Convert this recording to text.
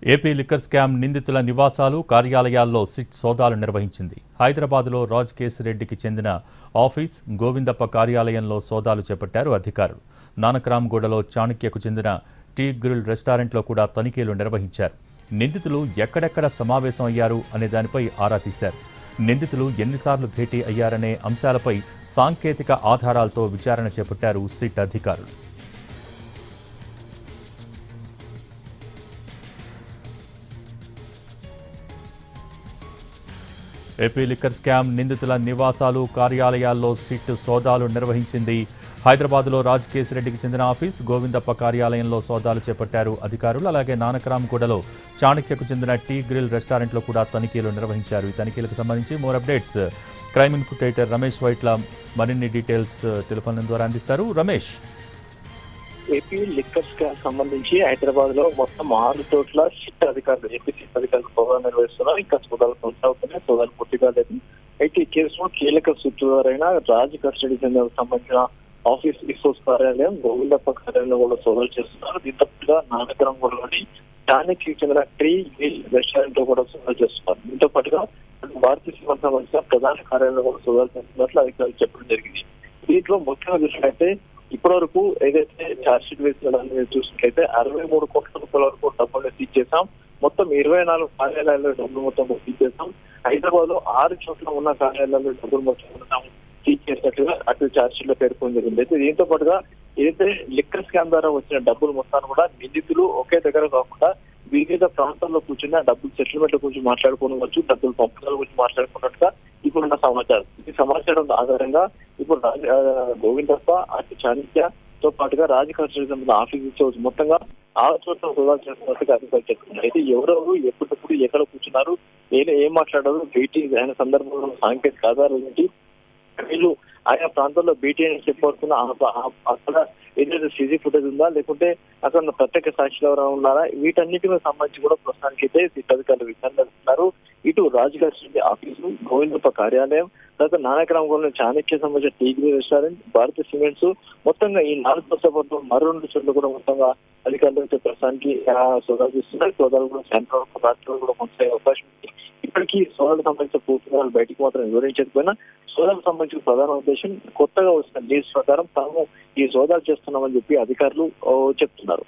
AP liquor scam నిందితుల నివాసాలు, కార్యాలయాల్లో సిట్ సోదాలు నిర్వహించింది. హైదరాబాద్లో రాజ్ కేశిరెడ్డికి చెందిన ఆఫీస్, గోవిందప్ప కార్యాలయంలో సోదాలు చేపట్టారు అధికారులు. నానక్రామ్గూడలో చాణక్యకు చెందిన టీ గ్రిల్ రెస్టారెంట్లో కూడా తనిఖీలు నిర్వహించారు. నిందితులు ఎక్కడెక్కడ సమావేశం అయ్యారు అనే దానిపై ఆరా తీశారు. నిందితులు ఎన్నిసార్లు భేటీ అయ్యారనే అంశాలపై సాంకేతిక ఆధారాలతో విచారణ చేపట్టారు సిట్ అధికారులు. ఏపీ లిక్కర్ స్కామ్ నిందితుల నివాసాలు, కార్యాలయాల్లో సిట్ సోదాలు నిర్వహించింది. హైదరాబాద్లో రాజ్ కేశిరెడ్డికి చెందిన ఆఫీస్, గోవిందప్ప కార్యాలయంలో సోదాలు చేపట్టారు అధికారులు. అలాగే నానక్రామ్గూడలో చాణక్యకు చెందిన టీ గ్రిల్ రెస్టారెంట్లో కూడా తనిఖీలు నిర్వహించారు. ఈ తనిఖీలకు సంబంధించి మోర్ అప్డేట్స్ క్రైమ్ ఇన్పుటేటర్ రమేష్ వైట్ల మరిన్ని డీటెయిల్స్ టెలిఫోన్ ద్వారా అందిస్తారు. రమేష్, ఏపీ లిక్కర్ స్కామ్ సంబంధించి హైదరాబాద్ లో మొత్తం 6 చోట్ల సిట్ అధికారులు ఏపీ సిట్ అధికారులు సోదాలు నిర్వహిస్తున్నారు. ఇంకా సోదాలు కొనసాగుతున్నాయి. సోదాలు పూర్తిగా లేదు. అయితే ఈ కేసులో కీలక సూత్రధారైన రాజ్ కస్టడీ సంబంధించిన ఆఫీస్ రిసోర్స్ కార్యాలయం, గోవిందప్ప కార్యాలయంలో కూడా సోదాలు చేస్తున్నారు. దీంతో పాటుగా నానక్రామ్గూడలోని చాణక్యకి చెందిన ట్రీ గ్రిల్ రెస్టారెంట్ లో కూడా సోదాలు చేస్తున్నారు. దీంతో పాటుగా భారతీయ సిబ్బంది సంబంధించిన ప్రధాన కార్యాలయంలో కూడా సోదాలు చేస్తున్నట్లు అధికారులు చెప్పడం జరిగింది. దీంట్లో ముఖ్యంగా చూసినట్లయితే ఇప్పటి వరకు ఏదైతే ఛార్జ్ షీట్ వేసిన దాన్ని చూసినట్లయితే 63 కోట్ల రూపాయల వరకు డబ్బులు సీజ్ చేశాం. మొత్తం 24 కార్యాలయాల్లో డబ్బులు మొత్తం సీజ్ చేశాం. హైదరాబాద్ లో 6 చోట్ల ఉన్న కార్యాలయాల్లో డబ్బులు మొత్తం సీజ్ చేసినట్లుగా అటు ఛార్జ్ షీట్ లో పేర్కొని జరిగింది. అయితే దీంతో పాటుగా ఏదైతే లిక్కర్ స్కామ్ ద్వారా వచ్చిన డబ్బులు మొత్తాన్ని కూడా నిందితులు ఒకే దగ్గర కాకుండా వివిధ ప్రాంతాల్లో కూర్చుని ఆ డబ్బులు సెటిల్మెంట్ గురించి మాట్లాడుకోవచ్చు, డబ్బులు పంపకాల గురించి మాట్లాడుకున్నట్టుగా ఇప్పుడున్న సమాచారం. ఈ సమాచారం ఆధారంగా ఇప్పుడు గోవిందప్ప, అటు చాణక్యతో పాటుగా రాజకీయ ఆఫీస్ ఇచ్చేవచ్చు మొత్తంగా 6 చోట్ల సోదాలు చేస్తున్నట్టుగా అధికారులు చెప్తున్నారు. అయితే ఎవరెవరు ఎప్పటికప్పుడు ఎక్కడ కూర్చున్నారు, ఏం మాట్లాడారు, భేటీ అయిన సందర్భంలో సాంకేతిక ఆధారాలు ఏంటి, వీళ్ళు ఆయా ప్రాంతాల్లో భేటీ అని చెప్పవస్తున్న అక్కడ ఏదైతే సీసీ ఫుటేజ్ ఉందా, లేకుంటే అక్కడ ప్రత్యేక సాక్షులు ఎవరైనా ఉన్నారా, వీటన్నిటి మీద సంబంధించి కూడా ప్రస్తుతానికి అయితే సిట్ అధికారులు విచారణ జరుపుతున్నారు. ఇటు రాజకీయ ఆఫీసు, గోవిందప్ప కార్యాలయం, తర్వాత నానక్రామ్గూడలో చాణక్య సంబంధించిన టీ గ్రిల్ రెస్టారెంట్, భారతీయ సిమెంట్స్, మొత్తంగా ఈ 4 చోట్ల మరో 2 చోట్ల కూడా మొత్తంగా అధికారులు అయితే ప్రస్తుతానికి సోదాలు చేస్తున్నారు. సోదాలు కూడా సాయంత్రం రాత్రులు కూడా కొనసాగే అవకాశం ఉంది. ఇప్పటికీ సోదాలకు సంబంధించిన పూర్తి వివరాలు బయటికి మాత్రం వివరించకపోయినా సోదాలకు సంబంధించిన ప్రధాన ఉద్దేశం కొత్తగా వచ్చిన న్యూస్ ప్రకారం తాము ఈ సోదాలు చేస్తున్నామని చెప్పి అధికారులు చెప్తున్నారు.